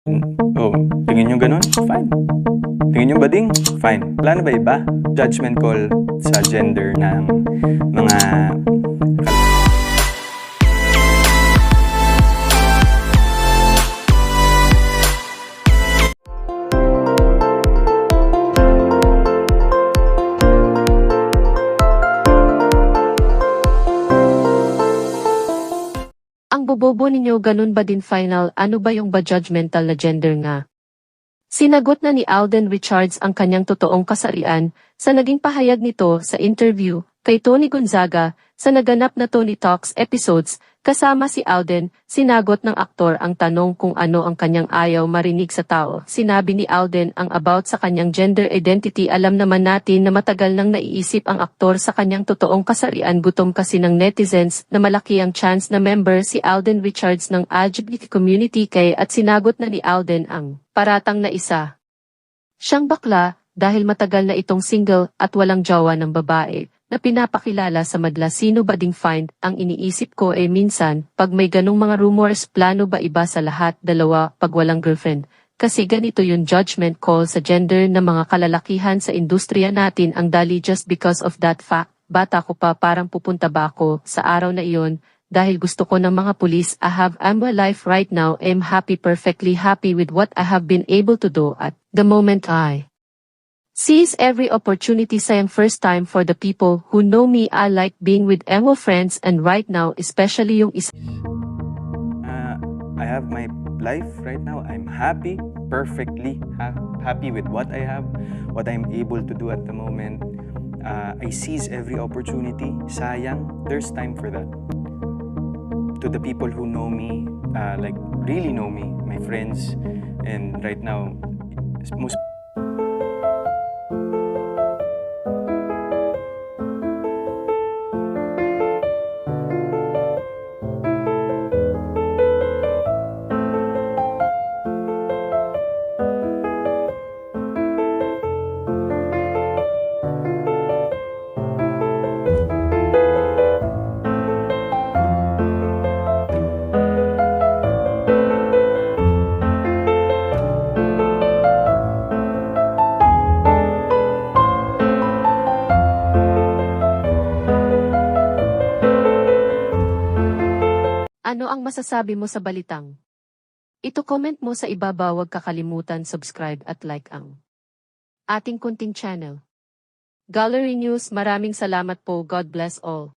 Oh, tingin nyo ganun? Fine. Tingin nyo bading? Fine. Wala na ba iba? Judgment call sa gender ng mga... Ang bobobo ninyo ganun ba din final, ano ba yung ba judgmental na gender nga? Sinagot na ni Alden Richards ang kanyang totoong kasarian sa naging pahayag nito sa interview kay Tony Gonzaga sa naganap na Tony Talks episodes. Kasama si Alden, sinagot ng aktor ang tanong kung ano ang kanyang ayaw marinig sa tao. Sinabi ni Alden ang about sa kanyang gender identity. Alam naman natin na matagal nang naiisip ang aktor sa kanyang totoong kasarian. Gutom kasi ng netizens na malaki ang chance na member si Alden Richards ng LGBT community at sinagot na ni Alden ang paratang na isa siyang bakla dahil matagal na itong single at walang jowa ng babae na pinapakilala sa madla. Sino ba ding find? Ang iniisip ko minsan, pag may ganong mga rumors, plano ba iba sa lahat dalawa pag walang girlfriend? Kasi ganito yung judgment call sa gender ng mga kalalakihan sa industriya natin ang dali just because of that fact. Bata ko pa parang pupunta ba ako sa araw na iyon dahil gusto ko ng mga pulis. I'm alive right now. I'm happy, perfectly happy with what I have been able to do at the moment. I seize every opportunity. Sayang first time for the people who know me. I like being with emo friends and right now especially yung isa. I have my life right now. I'm happy, perfectly happy with what I have, what I'm able to do at the moment. I seize every opportunity. Sayang, there's time for that. To the people who know me, like really know me, my friends, and right now, most Ano ang masasabi mo sa balitang ito? Comment mo sa ibaba. Huwag kakalimutan subscribe at like ang ating kunting channel. Gallery News. Maraming salamat po. God bless all.